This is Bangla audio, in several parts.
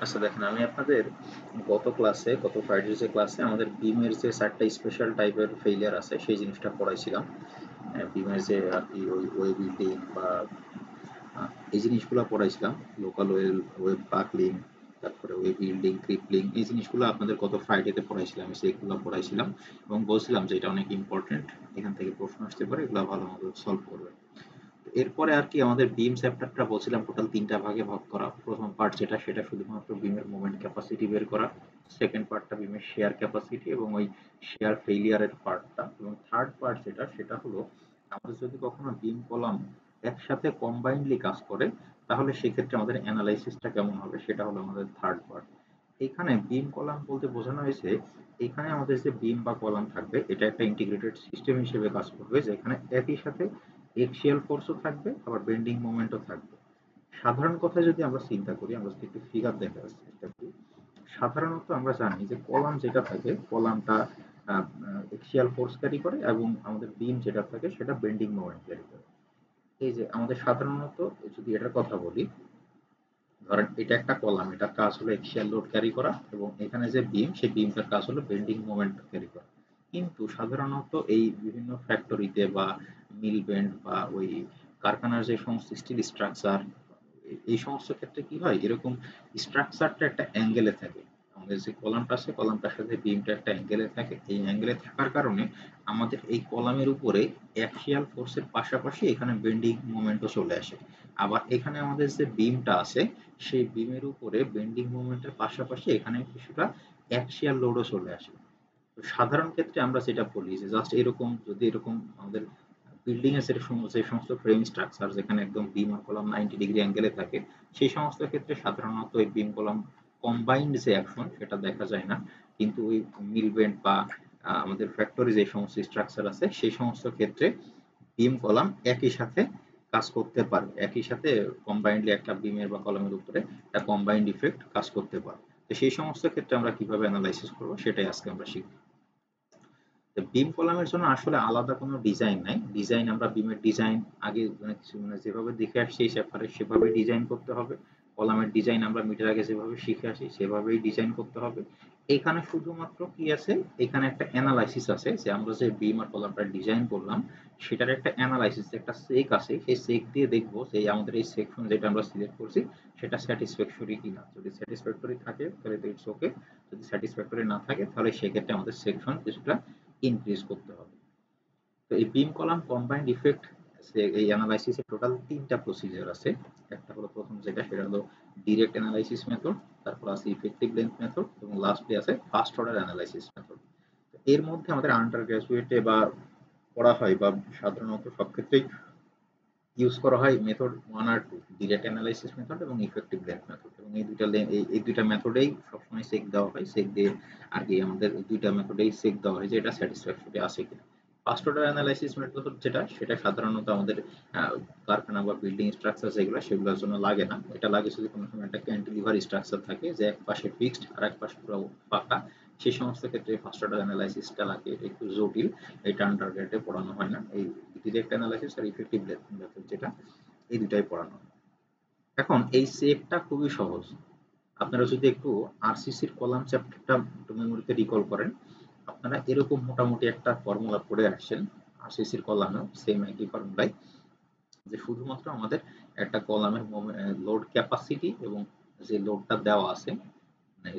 আচ্ছা দেখেন, আমি আপনাদের গত ফ্রাইডে যে ক্লাসে আমাদের বিমের যে 4টা স্পেশাল টাইপের ফেইলিয়ার আছে সেই জিনিসটা পড়াইছিলাম। বিমের যে আর কি ওই ওয়েব বিল্ডিং বা এই জিনিসগুলো পড়াইছিলাম। লোকাল ওয়েব বাকলিং, তারপরে ওয়েব বিল্ডিং, ক্রিপলিং, এই জিনিসগুলো আপনাদের গত ফ্রাইডেতে পড়াইছিলাম, আমি সেইগুলো পড়াইছিলাম এবং বলছিলাম যে এটা অনেক ইম্পর্টেন্ট, এখান থেকে প্রশ্ন আসতে পারে, এগুলো ভালো মতো সলভ করবে। এরপরে আর কি আমাদের বিম চ্যাপ্টারটা বলছিলাম টোটাল 3টা ভাগে ভাগ করা। প্রথম পার্ট যেটা সেটা শুধুমাত্র বিমের মোমেন্ট ক্যাপাসিটি বের করা, সেকেন্ড পার্টটা বিমের শেয়ার ক্যাপাসিটি এবং ওই শেয়ার ফেইলিয়ারের পার্টটা, এবং থার্ড পার্ট যেটা সেটা হলো আমাদের যদি কখনো বিম কলাম একসাথে কম্বাইন্ডলি কাজ করে তাহলে সেক্ষেত্রে আমাদের অ্যানালাইসিসটা কেমন হবে সেটা হলো আমাদের থার্ড পার্ট। এখানে বিম কলাম বলতে বোঝানো হয়েছে এখানে আমাদের যে বিম বা কলাম থাকবে এটা একটা ইন্টিগ্রেটেড সিস্টেম হিসেবে কাজ করবে, যেখানে একই সাথে এক্সিয়াল ফোর্সও থাকবে আবার বেন্ডিং মোমেন্টও থাকবে। সাধারণ কথায় যদি আমরা চিন্তা করি, আমরা যদি একটু ফিগার দেখার চেষ্টা করি, সাধারণত আমরা জানি যে কলাম যেটা থাকে কলামটা এক্সিয়াল ফোর্স ক্যারি করে এবং আমাদের বিম যেটা থাকে সেটা বেন্ডিং মোমেন্ট ক্যারি করে। এই যে আমাদের সাধারণত যদি এটার কথা বলি, ধরেন এটা একটা কলাম, এটার কাজ হলো এক্সিয়াল লোড ক্যারি করা এবং এখানে যে বিম সেই বিমটার কাজ হলো বেন্ডিং মোমেন্ট ক্যারি করা। কিন্তু সাধারণত এই বিভিন্ন ফ্যাক্টরিতে বা মিল বেন্ড বা ওই কারখানার যে সমস্ত স্টিল স্ট্রাকচার, এই সমস্ত ক্ষেত্রে কি হয়, এরকম স্ট্রাকচারটা একটা অ্যাঙ্গেলে থাকে। আমাদের যে কলামটা আছে কলামটার সাথে বিমটা একটা অ্যাঙ্গেলে থাকে, এই অ্যাঙ্গেলে থাকার কারণে আমাদের এই কলামের উপরে অ্যাক্সিয়াল ফোর্সের পাশাপাশি এখানে বেন্ডিং মোমেন্টও চলে আসে। আবার এখানে আমাদের যে বিমটা আছে সেই বিমের উপরে বেন্ডিং মোমেন্টের পাশাপাশি এখানে কিছুটা অ্যাক্সিয়াল লোডও চলে আসে। তো সাধারণ ক্ষেত্রে আমরা যেটা বলি যে জাস্ট এরকম, যদি এরকম আমাদের বিল্ডিং এর যে সমস্ত ফ্রেম স্ট্রাকচার যেখানে একদম বিম আর কলাম 90 ডিগ্রি অ্যাঙ্গেলে থাকে, সেই সমস্ত ক্ষেত্রে সাধারণত এই বিম কলাম কম্বাইন্ড যে অ্যাকশন সেটা দেখা যায় না। কিন্তু ওই মিল বেন্ড বা আমাদের ফ্যাক্টরি যে সমস্ত স্ট্রাকচার আছে সেই সমস্ত ক্ষেত্রে বিম কলাম একই সাথে কাজ করতে পারে, একই সাথে কম্বাইন্ডলি একটা বিমের বা কলামের উপরে একটা কম্বাইন্ড ইফেক্ট কাজ করতে পারে। তো সেই সমস্ত ক্ষেত্রে আমরা কিভাবে অ্যানালাইসিস করবো সেটাই আজকে আমরা শিখবো। তো বিম কলামের জন্য আসলে আলাদা কোনো ডিজাইন নাই। ডিজাইন আমরা বিমের ডিজাইন আগে মানে যেভাবে দেখে আসছি এই চ্যাপ্টারে সেভাবে ডিজাইন করতে হবে। কলামের ডিজাইন আমরা মিটার আগে যেভাবে শিখে আসি সেভাবেই ডিজাইন করতে হবে। এখানে শুধুমাত্র কি আছে, এখানে একটা অ্যানালাইসিস আছে যে আমরা যে বিম আর কলামটা ডিজাইন করলাম সেটার একটা অ্যানালাইসিস, একটা সেক আছে, সেই সেক দিয়ে দেখবো যে আমাদের এই সেকশন যেটা আমরা সিলেক্ট করছি সেটা স্যাটিসফ্যাক্টরি কিনা। যদি স্যাটিসফ্যাক্টরি থাকে তাহলে তো ইটস ওকে, যদি স্যাটিসফ্যাক্টরি না থাকে তাহলে সেক্ষেত্রে আমাদের সেকশন কিছুটা ইনক্রিজ করতে হবে। তো এই বিম কলাম কম্বাইন্ড ইফেক্ট এই অ্যানালাইসিসের টোটাল 3টা প্রসিজার আছে। একটা হলো প্রথম যেটা সেটা হলো ডিরেক্ট অ্যানালাইসিস মেথড, তারপর আছে ইফেক্টিভ লেন্থ মেথড এবং লাস্টলি আছে ফার্স্ট অর্ডার অ্যানালাইসিস মেথড। এর মধ্যে আমাদের আন্ডার গ্রাজুয়েটে বা পড়া হয় বা সাধারণত সব ক্ষেত্রেই ইউজ করা হয় মেথড 1 আর 2, ডিরেক্ট অ্যানালাইসিস মেথড এবং ইফেক্টিভ লেন্থ মেথড, এবং এই দুইটা মেথডেই সবসময় চেক দেওয়া হয়। চেক দিয়ে আগে আমাদের দুইটা মেথডেই চেক দেওয়া হয় যে এটা স্যাটিসফ্যাক্টরি আছে কিনা। ফার্স্ট অর্ডার অ্যানালাইসিস মেথড যেটা সেটা সাধারণত আমাদের কারখানা বা বিল্ডিং স্ট্রাকচার যেগুলো সেগুলোর জন্য লাগে না। এটা লাগে যদি কোনো সময় একটা ক্যান্টিলিভার স্ট্রাকচার থাকে যে এক পাশে ফিক্সড আর এক পাশে পুরো ফাঁকা, সেই সমস্ত ক্ষেত্রে ফার্স্ট অর্ডার অ্যানালাইসিসটা লাগে, এটা একটু জটিল, এটা আন্ডারগ্রেডে পড়ানো হয় না। এই ডিরেক্ট অ্যানালাইসিস আর ইফেক্টিভ মেথড যেটা, এই দুটাই পড়ানো হয়। এখন এই সেটটা খুবই সহজ। আপনারা যদি একটু আরসিসির কলাম চ্যাপ্টারটা একটু মেমোরিতে রিকল করেন, আপনারা এরকম মোটামুটি একটা ফর্মুলা পড়ে আসছেন আরসিসির কলামেও সেম একই ফর্মুলাই, যে শুধুমাত্র আমাদের একটা কলামের লোড ক্যাপাসিটি এবং যে লোডটা দেওয়া আছে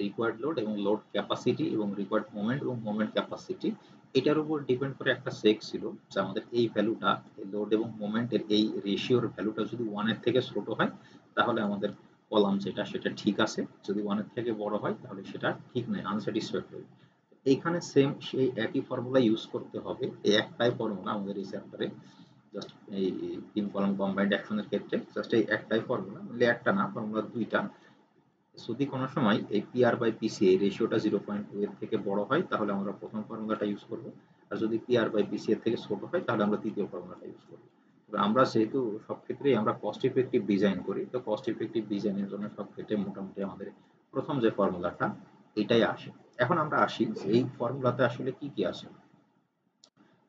রিকোয়ার্ড লোড এবং লোড ক্যাপাসিটি এবং রিকোয়ার্ড মোমেন্ট এবং মোমেন্ট ক্যাপাসিটি, এটার উপর ডিপেন্ড করে একটা সেক ছিল যে আমাদের এই ভ্যালুটা লোড এবং মোমেন্টের এই রেশিওর ভ্যালুটা যদি 1 এর থেকে ছোট হয় তাহলে আমাদের কলাম যেটা সেটা ঠিক আছে, যদি 1 এর থেকে বড় হয় তাহলে সেটা ঠিক নয়, আনস্যাটিসফ্যাক্টরি। এইখানে সেম সেই একই ফর্মুলা ইউজ করতে হবে, এই একটাই ফর্মুলা আমাদের এই চ্যাপ্টারে, জাস্ট এই তিন কলাম কম্বাইন্ড অ্যাকশনের ক্ষেত্রে জাস্ট এই একটাই ফর্মুলা, মানে একটা না, ফর্মুলা দুইটা। যদি কোনো সময় এই পিআর বাই পিসি এই রেশিওটা 0.2 এর থেকে বড় হয় তাহলে আমরা প্রথম ফর্মুলাটা ইউজ করব, আর যদি পিআর বাই পিসি এর থেকে ছোট হয় তাহলে আমরা দ্বিতীয় ফর্মুলাটা ইউজ করব। তবে আমরা যেহেতু সব ক্ষেত্রেই আমরা কস্ট ইফেক্টিভ ডিজাইন করি, তো কস্ট ইফেক্টিভ ডিজাইনের জন্য সব ক্ষেত্রে মোটামুটি আমাদের প্রথম যে ফর্মুলাটা এটাই আসে। এখন আমরা আসি যে এই ফর্মুলাতে আসলে কি কি আসে।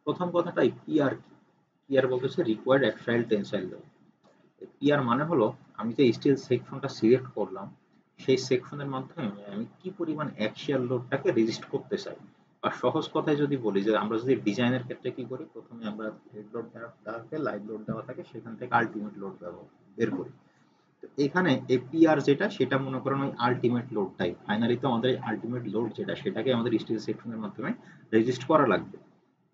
প্রথম কথাটাই পিআর কি, পিআর বলতেছে রিকোয়ার্ড অ্যাক্সাইল টেনসাইল লোড। পিআর মানে হলো আমি যে স্টিল সেকশনটা সিলেক্ট করলাম সেই সেকশনের মাধ্যমে আমি কি পরিমাণ অ্যাক্সিয়াল লোডটাকে রেজিস্ট করতে চাই। আর সহজ কথায় যদি বলি যে আমরা যদি ডিজাইনের ক্ষেত্রে কি করি, প্রথমে আমরা হেড লোড দেওয়া থাকে, লাইভ লোড দেওয়া থাকে, সেখান থেকে আলটিমেট লোড বের করি। তো এখানে এপিআর যেটা, সেটা মনে করেন ওই আলটিমেট লোডটাই, ফাইনালি তো আমাদের আলটিমেট লোড যেটা সেটাকে আমাদের স্টিল সেকশনের মাধ্যমে রেজিস্ট করা লাগবে।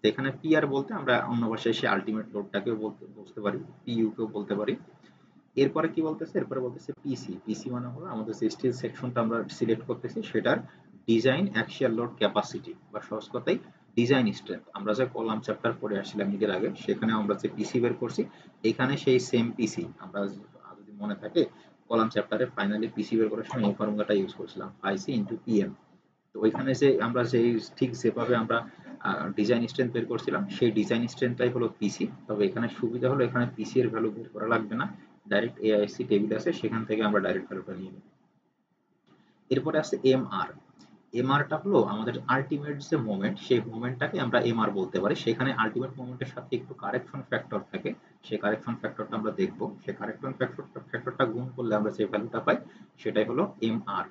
তো এখানে পিআর বলতে আমরা অন্য ভাষায় সে আলটিমেট লোডটাকেও বলতে পারি, পিইউ কেও বলতে পারি। এরপরে কি বলতেছে, এরপরে বলতেছে পিসি। পিসি মানে হলো আমাদের যে স্টিল সেকশনটা আমরা সিলেক্ট করতেছি সেটার ডিজাইন অ্যাক্সিয়াল লোড ক্যাপাসিটি, বা সহজ কথায় ডিজাইন স্ট্রেংথ। আমরা যে কলাম চ্যাপ্টার পড়ে আসছিলাম এর আগে, সেখানে আমরা যে পিসি বের করছি, এখানে সেই সেম পিসি আমরা যদি মনে থাকে কলাম চ্যাপ্টারে ফাইনালি পিসি বের করার সময় এই ফর্মুলাটা ইউজ করছিলাম, আইসি ইন্টু পিএম। তো ওইখানে যে আমরা ঠিক যেভাবে আমরা ডিজাইন স্ট্রেংথ বের করছিলাম, সেই ডিজাইন স্ট্রেংথটাই হলো পিসি। তবে এখানে সুবিধা হলো এখানে পিসি এর ভ্যালু বের করা লাগবে না, ডাইরেক্ট এআইসি টেবিল আছে সেখান থেকে আমরা ডাইরেক্ট ভ্যালুটা নিয়ে নিই। এরপরে আছে এমআর। এমআরটা হলো আমাদের আলটিমেট যে মোমেন্ট, সেই মোমেন্টটাকে আমরা এমআর বলতে পারি। সেখানে আলটিমেট মোমেন্টের সাথে একটু কারেকশন ফ্যাক্টর থাকে, সেই কারেকশন ফ্যাক্টরটা আমরা দেখব। সেই কারেকশন ফ্যাক্টরটা গুণ করলে আমরা যে ভ্যালুটা পাই সেটাই হলো এমআর।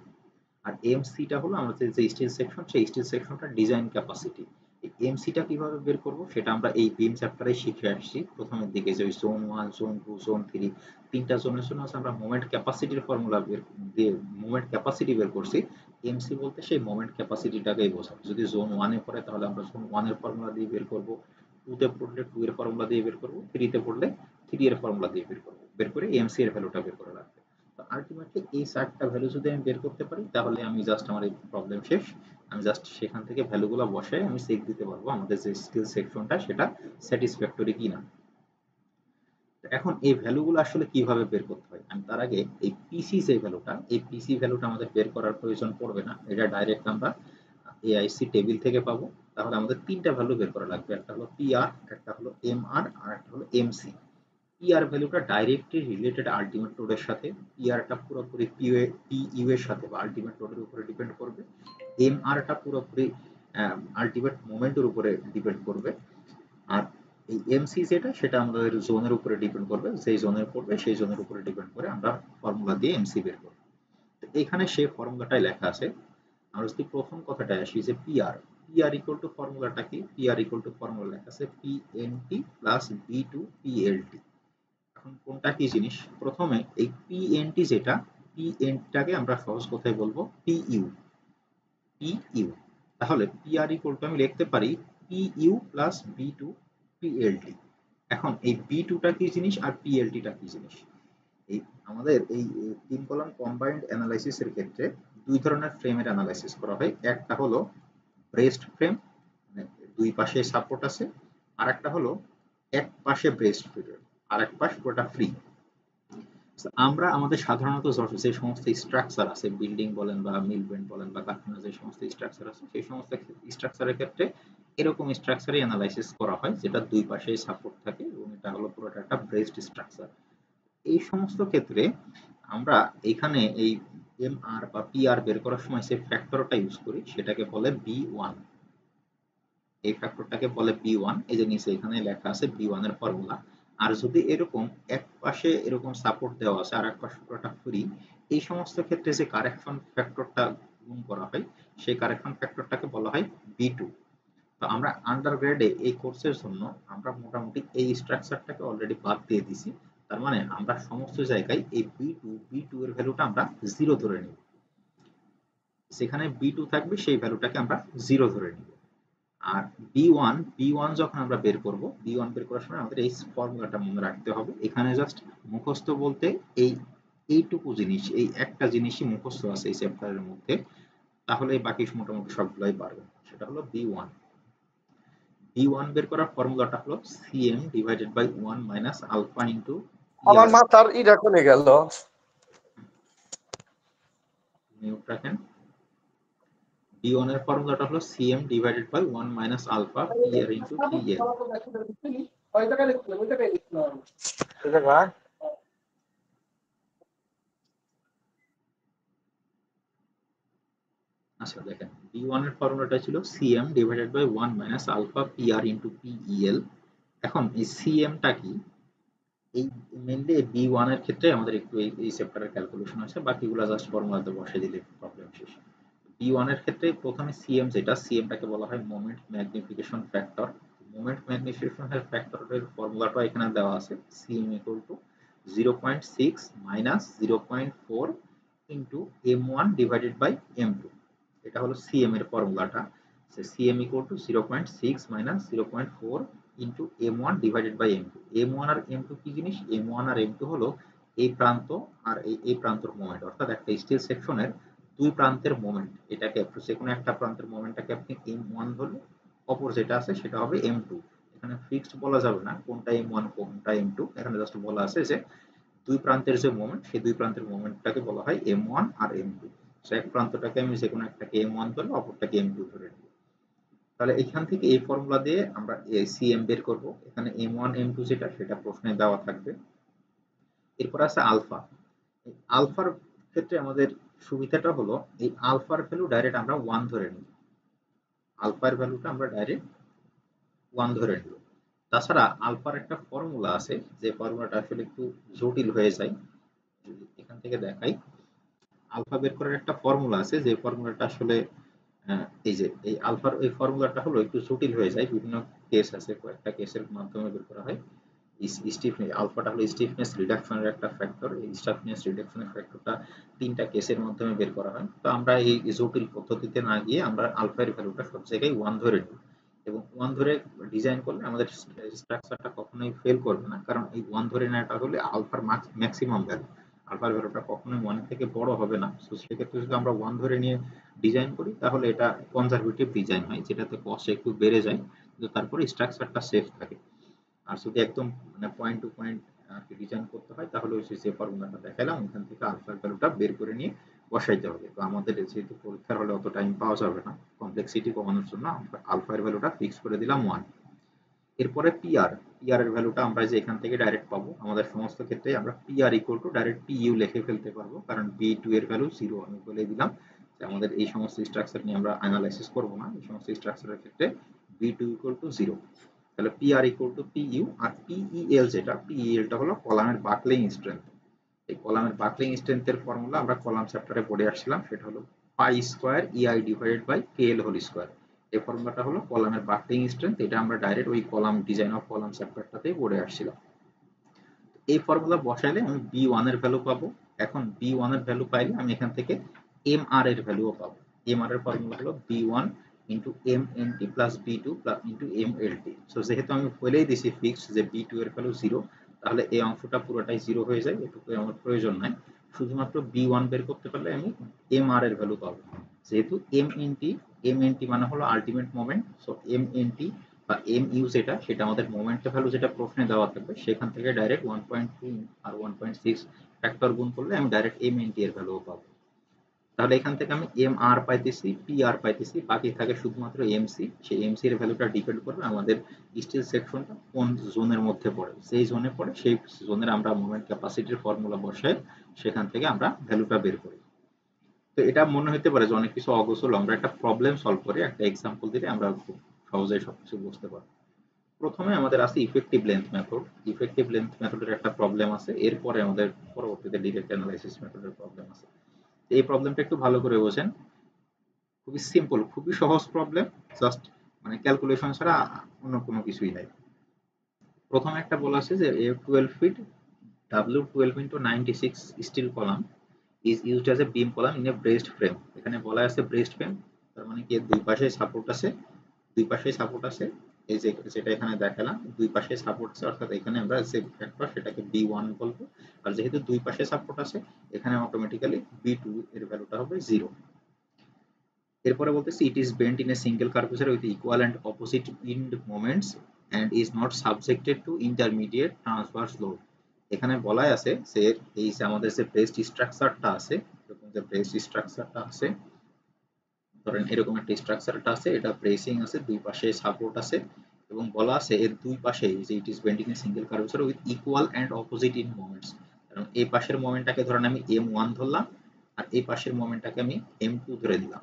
আর এমসিটা হলো আমাদের যে স্টিল সেকশন, সেই স্টিল সেকশনটার ডিজাইন ক্যাপাসিটি। এই এমসিটা কিভাবে বের করব সেটা আমরা এই বিম চ্যাপ্টারে শিখে আসছি প্রথমের দিকে, যে জোন 1, জোন 2, জোন 3, তিনটা জোনের জন্য আমরা মোমেন্ট ক্যাপাসিটির ফর্মুলা বের দিয়ে মোমেন্ট ক্যাপাসিটি বের করছি। এমসি বলতে সেই মোমেন্ট ক্যাপাসিটিটাকেই বোঝায়। যদি জোন 1 এ পড়ে তাহলে আমরা জোন 1 এর ফর্মুলা দিয়ে বের করব, 2 তে পড়লে 2 এর ফর্মুলা দিয়ে বের করব, 3 তে পড়লে 3 এর ফর্মুলা দিয়ে বের করব, বের করে এমসি এর ভ্যালুটা বের করে রাখবো। আলটিমেটলি এই 4টা ভ্যালু যদি আমি বের করতে পারি তাহলে আমি জাস্ট আমার এই প্রবলেম শেষ। আমি জাস্ট সেখান থেকে ভ্যালুগুলো বসাই আমি চেক দিতে পারবো আমাদের যে স্কিল সেকশনটা সেটা স্যাটিসফ্যাক্টরি কিনা। এখন এই ভ্যালুগুলো আসলে কিভাবে বের করতে হয়, আমি তার আগে এই পিসি যে ভ্যালুটা, এই পিসি ভ্যালুটা আমাদের বের করার প্রয়োজন পড়বে না, এটা ডাইরেক্ট আমরা এআইসি টেবিল থেকে পাবো। তাহলে আমাদের তিনটা ভ্যালু বের করা লাগবে, একটা হলো পিআর, একটা হলো এমআর, আর একটা হলো এমসি। পিআর ভ্যালুটা ডাইরেক্টলি রিলেটেড আলটিমেট লোডের সাথে, পিআরটা পুরোপুরি পিইউ এর সাথে বা আলটিমেট লোডের উপরে ডিপেন্ড করবে, এমআরটা পুরোপুরি আলটিমেট মোমেন্টের উপরে ডিপেন্ড করবে, আর এই এমসি যেটা সেটা আমাদের জোনের উপরে ডিপেন্ড করবে, যেই জোনে পড়বে সেই জোনের উপরে ডিপেন্ড করে আমরা ফর্মুলা দিয়ে এমসি বের করব। তো এখানে সেই ফর্মুলাটাই লেখা আছে। আমরা যদি প্রথম কথাটায় আসি যে পিআর, পিআর ইকুয়াল টু ফর্মুলাটা কি, পিআর ইকুয়াল টু ফর্মুলা লেখা আছে পিএনটি প্লাস বি টু পিএলটি। এখন কোনটা কি জিনিস, প্রথমে এই পিএনটি যেটা, পিএনটাকে আমরা সহজ কথায় বলবো পিইউ, পিইউ। তাহলে পিআর ইকুয়াল টু আমি লিখতে পারি PU plus B two PLT. এখন এই বি টুটা কি জিনিস আর পিএলটিটা কি জিনিস, এই আমাদের এই 3 কলাম কম্বাইন্ড অ্যানালাইসিসের ক্ষেত্রে দুই ধরনের ফ্রেমের অ্যানালাইসিস করা হয়। একটা হলো ব্রেস্ট ফ্রেম, মানে দুই পাশে সাপোর্ট আছে, আর একটা হলো এক পাশে ব্রেস্ট ফ্রেম, আর এক পাশ পুরোটা ফ্রি। আমরা আমাদের সাধারণত যে সমস্ত স্ট্রাকচার আছে, বিল্ডিং বলেন বা মিল বেন্ড বলেন বা কারখানা, যে সমস্ত স্ট্রাকচার আছে সেই সমস্ত স্ট্রাকচারের ক্ষেত্রে এরকম স্ট্রাকচারই অ্যানালাইসিস করা হয় যেটা দুই পাশে সাপোর্ট থাকে এবং এটা হলো পুরোটা একটা ব্রেসড স্ট্রাকচার। এই সমস্ত ক্ষেত্রে আমরা এখানে এই এমআর বা পিআর বের করার সময় যে ফ্যাক্টরটা ইউজ করি সেটাকে বলে বি1। এই ফ্যাক্টরটাকে বলে বি1, এই যে নিচে এখানে লেখা আছে বি1 এর ফর্মুলা। আর যদি এরকম এক পাশে এরকম সাপোর্ট দেওয়া আছে আর এক পাশে পুরোটা ফ্রি, এই সমস্ত ক্ষেত্রে যে কারেকশন ফ্যাক্টরটা গুণ করা হয় সেই কারেকশন ফ্যাক্টরটাকে বলা হয় বি2। তো আমরা আন্ডারগ্রেডে এই কোর্সের জন্য আমরা মোটামুটি এই স্ট্রাকচারটাকে অলরেডি বাদ দিয়ে দিছি। তার মানে আমরা সমস্ত জায়গায় এই বি টু এর ভ্যালুটা আমরা জিরো ধরে নিব, সেখানে বি2 থাকবে সেই ভ্যালুটাকে আমরা জিরো ধরে নিব। আর বি1 যখন আমরা বের করব, বি1 বের করার সময় আমাদের এই ফর্মুলাটা মনে রাখতে হবে। এখানে জাস্ট মুখস্থ বলতে এইটুকু জিনিস, এই একটা জিনিসই মুখস্থ আছে এই চ্যাপ্টারের মধ্যে, তাহলে বাকি মোটামুটি সবগুলাই পারবে। সেটা হলো বি1। বি1 বের করার ফর্মুলাটা হলো CM divided by 1 minus alpha into আমার পিআর। মাথার ইটা কোনে গেল? মিউট রাখেন। বি1 এর ফর্মুলাটা হলো CM divided by 1 minus alpha PR into PL. আচ্ছা দেখেন, বি1 এর ফর্মুলাটা ছিল CM divided by 1 minus alpha PR into PEL. এখন এই সিএমটা কি, এই মেইনলি B1 এর ক্ষেত্রে আমাদের একটু এই চ্যাপ্টারের ক্যালকুলেশন আছে, বাকিগুলো জাস্ট ফর্মুলাতে বসিয়ে দিলে প্রবলেম শেষ। B1 এর ক্ষেত্রে প্রথমে সিএম, যেটা সিএমটাকে বলা হয় moment magnification factor. Moment magnification ফ্যাক্টরের ফর্মুলাটা এখানে দেওয়া আছে, CM equal to 0.6 minus 0.4 into M1 divided by M2। এটা হলো সিএম এর ফর্মুলাটা। CM equal to 0.6 minus 0.4 into M1 divided by M2। M1 আর M2 কি জিনিস? M1 আর M2 হলো এই প্রান্ত আর এই প্রান্তর মোমেন্ট, অর্থাৎ একটা স্টিল সেকশনের দুই প্রান্তের মোমেন্ট। এটাকে যে কোনো একটা প্রান্তের মোমেন্টটাকে আপনি M1 ধরলে, অপর যেটা আছে সেটা হবে M2। এখানে ফিক্সড বলা যাবে না কোনটা M1 কোনটা M2, এখানে জাস্ট বলা আছে যে দুই প্রান্তের যে মোমেন্ট, সেই দুই প্রান্তের মোমেন্টটাকে বলা হয় M1 আর M2। সো এক প্রান্তটাকে আমি যে কোনো একটাকে M1 ধরলে অপরটাকে M2 ধরে নিব। তাহলে এখান থেকে এই ফর্মুলা দিয়ে আমরা সিএম বের করব। এখানে M1 M2 যেটা, সেটা প্রশ্নে দেওয়া থাকবে। এরপর আছে আলফা। আলফার ক্ষেত্রে আমাদের সুবিধাটা হলো এই আলফার ভ্যালু ডাইরেক্ট আমরা 1 ধরে নিই। আলফার ভ্যালুটা আমরা ডাইরেক্ট 1 ধরে নিব। তাছাড়া আলফার একটা ফর্মুলা আছে, যে ফর্মুলাটা আসলে একটু জটিল হয়ে যায়। যদি এখান থেকে দেখাই, আলফা বের করার একটা ফর্মুলা আছে, যে ফর্মুলাটা আসলে এই যে এই আলফার এই ফর্মুলাটা হলো একটু জটিল হয়ে যায়, বিভিন্ন কেস আছে, কয়েকটা কেসের মাধ্যমে বের করা হয়। স্টিফনেস, আলফাটা হলো স্টিফনেস রিডাকশনের একটা ফ্যাক্টর। এই স্টিফনেস রিডাকশনের ফ্যাক্টরটা তিনটা কেসের মাধ্যমে বের করা হয়। তো আমরা এই জটিল পদ্ধতিতে না গিয়ে আমরা আলফার ভ্যালুটা সব জায়গায় 1 ধরে নিই, এবং 1 ধরে ডিজাইন করলে আমাদের স্ট্রাকচারটা কখনোই ফেল করবে না, কারণ এই 1 ধরে নেওয়াটা হলে আলফার ম্যাক্সিমাম ভ্যালু। আলফার ভ্যালুটা কখনোই 1 থেকে বড় হবে না। সো সেক্ষেত্রে যদি আমরা 1 ধরে নিয়ে ডিজাইন করি, তাহলে এটা কনজারভেটিভ ডিজাইন হয়, যেটাতে কস্ট একটু বেড়ে যায়, কিন্তু তারপরে স্ট্রাকচারটা সেফ থাকে। আর যদি একদম মানে পয়েন্ট টু পয়েন্ট আর কি ডিজাইন করতে হয়, তাহলে ওই যে ফর্মুলাটা দেখালাম ওখান থেকে আলফার ভ্যালুটা বের করে নিয়ে বসাইতে হবে। তো আমাদের যেহেতু পরীক্ষার হলে অত টাইম পাওয়া যাবে না, কমপ্লেক্সিটি কমানোর জন্য আমরা আলফার ভ্যালুটা ফিক্স করে দিলাম 1। এরপরে পিআর, পিআর এর ভ্যালুটা আমরা যে এখান থেকে ডাইরেক্ট পাবো, আমাদের সমস্ত ক্ষেত্রে আমরা PR equal two direct PU লিখে ফেলতে পারবো, কারণ বি2 এর ভ্যালু 0 আমি বলে দিলাম যে আমাদের এই সমস্ত স্ট্রাকচার নিয়ে আমরা অ্যানালাইসিস করব না, এই সমস্ত স্ট্রাকচারের ক্ষেত্রে বি2 ইকুয়াল টু 0। তাহলে পিআর ইকুয়াল টু পিইউ, আর পিইএল যেটা, পিইএলটা হলো কলামের বাকলিং স্ট্রেংথ। এই কলামের বাকলিং স্ট্রেংথের ফর্মুলা আমরা কলাম চ্যাপ্টারে পড়ে আসছিলাম, সেটা হলো pi square EI divided by KL whole square. এই ফর্মুলাটা হলো কলামের বাকলিং স্ট্রেংথ, এটা আমরা ডাইরেক্ট ওই কলাম ডিজাইন অফ কলাম চ্যাপ্টারটাতেই পড়ে আসছিলাম। এই ফর্মুলা বসাইলে আমি বি1 এর ভ্যালু পাবো। এখন বি1 এর ভ্যালু পাইলে আমি এখান থেকে এমআর এর ভ্যালুও পাবো। এমআর এর ফর্মুলা হলো B one into M NT plus B two plus into M LT. So যেহেতু আমি বলেই দিছি ফিক্স যে বি2 এর ভ্যালু 0, তাহলে এই অংশটা পুরোটাই 0 হয়ে যায়, এটুকু আমার প্রয়োজন নাই। শুধুমাত্র বি1 বের করতে পারলে আমি এমআর এর ভ্যালু পাবো। যেহেতু এম এনটি মানে হলো ultimate moment, so M N T বা এম ইউ যেটা, সেটা আমাদের মোমেন্টের ভ্যালু যেটা প্রশ্নে দেওয়া থাকবে, সেখান থেকে ডাইরেক্ট 1.2 আর 1.6 ফ্যাক্টর গুণ করলে আমি ডাইরেক্ট এম এনটি এর ভ্যালু পাবো। তাহলে এখান থেকে আমি এম আর পাইতেছি, পি আর পাইতেছি, বাকি থাকে শুধুমাত্র এমসি। সেই এমসি এর ভ্যালুটা ডিপেন্ড করবে আমাদের স্টিল সেকশনটা কোন জোনের মধ্যে পড়ে। যেই জোনে পড়ে সেই জোনের আমরা মোমেন্ট ক্যাপাসিটির ফর্মুলা বসাই, সেখান থেকে আমরা ভ্যালুটা বের করি। তো এটা মনে হতে পারে যে অনেক কিছু অগোছল, আমরা একটা প্রবলেম সলভ করে একটা এক্সাম্পল দিলে আমরা খুব সহজেই সবকিছু বুঝতে পারবো। প্রথমে আমাদের আছে effective length method. Effective length মেথডের একটা প্রবলেম আছে, এরপরে আমাদের পরবর্তীতে ডিরেক্ট অ্যানালাইসিস মেথডের প্রবলেম আছে। এই প্রবলেমটা একটু ভালো করে বোঝেন, খুবই সিম্পল, খুবই সহজ প্রবলেম, জাস্ট মানে ক্যালকুলেশন ছাড়া অন্য কোনো কিছুই নাই। প্রথমে একটা বলা আছে যে এ 12 fit W12 into 96 steel column is used as a beam column in a braced frame। এখানে বলা আছে ব্রেসড ফ্রেম, তার মানে কি দুই পাশে সাপোর্ট আছে, দুই পাশে সাপোর্ট আছে। এই যে যেটা এখানে দেখালাম, দুই পাশে সাপোর্ট আছে, অর্থাৎ এখানে আমরা যে ফ্যাক্টর সেটাকে বি1 বলবো। আর যেহেতু দুই পাশে সাপোর্ট আছে, এখানে অটোমেটিক্যালি বি2 এর ভ্যালুটা হবে 0। এরপরে বলতেছি it is bent in a single curvature with equal and opposite end moments and is not subjected to intermediate transverse load. এখানে বলাই আছে যে এই যে আমাদের যে ব্রেস্ট স্ট্রাকচারটা আছে, এরকম যে ব্রেস্ট স্ট্রাকচারটা আছে, ধরেন এরকম একটা স্ট্রাকচারটা আছে, এটা ব্রেসিং আছে, দুই পাশে সাপোর্ট আছে, এবং বলা আছে এর দুই পাশে যে it is bending a single curvature with equal and opposite end moments. কারণ এই পাশের মোমেন্টটাকে ধরেন আমি m1 ধরলাম, আর এই পাশের মোমেন্টটাকে আমি m2 ধরে দিলাম।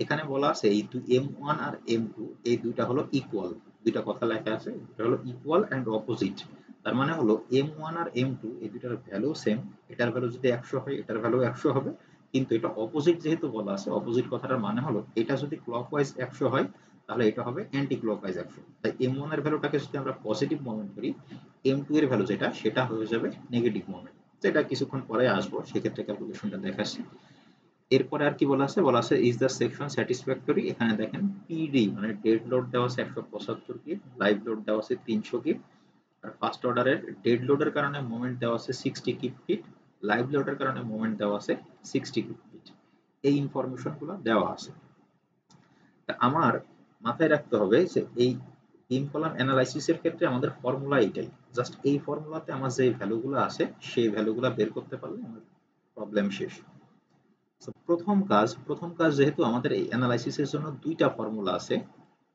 এখানে বলা আছে এই m1 আর m2 এই দুইটা হলো ইকুয়াল, দুইটা কথা লেখা আছে, এটা হলো ইকুয়াল এন্ড অপোজিট। তার মানে হলো M1 আর M2 এই দুটার ভ্যালু সেম, এটার ভ্যালু যদি 100 হয় এটার ভ্যালু 100 হবে, কিন্তু এটা অপোজিট যেহেতু বলা আছে, অপোজিট কথাটার মানে হলো এটা যদি ক্লকওয়াইজ 100 হয় তাহলে এটা হবে অ্যান্টি ক্লকওয়াইজ 100। তাই M1 এর ভ্যালুটাকে যদি আমরা পজিটিভ মোমেন্ট করি, M2 এর ভ্যালু যেটা সেটা হয়ে যাবে নেগেটিভ মোমেন্ট। যেটা কিছুক্ষণ পরে আসবো, সেক্ষেত্রে ক্যালকুলেশনটা দেখাচ্ছি। এরপরে আর কি বলা আছে, বলা আছে ইজ দ্য সেকশন স্যাটিসফ্যাক্টরি। এখানে দেখেন পিডি মানে ডেড লোড দেওয়া আছে 175 কিপ, লাইভ লোড দেওয়া আছে 300 কিপ, আর ফার্স্ট অর্ডারের ডেড লোডের কারণে মোমেন্ট দেওয়া আছে 60 কিপ ফিট, লাইভ লোডের কারণে মোমেন্ট দেওয়া আছে 60 কিপ ফিট। এই ইনফরমেশনগুলো দেওয়া আছে। তা আমার মাথায় রাখতে হবে যে এই বিম কলাম অ্যানালাইসিসের ক্ষেত্রে আমাদের ফর্মুলা এটাই, জাস্ট এই ফর্মুলাতে আমার যে ভ্যালুগুলো আছে সেই ভ্যালুগুলো বের করতে পারলে আমার প্রবলেম শেষ। প্রথম কাজ যেহেতু আমাদের এই অ্যানালাইসিসের জন্য দুইটা ফর্মুলা আছে,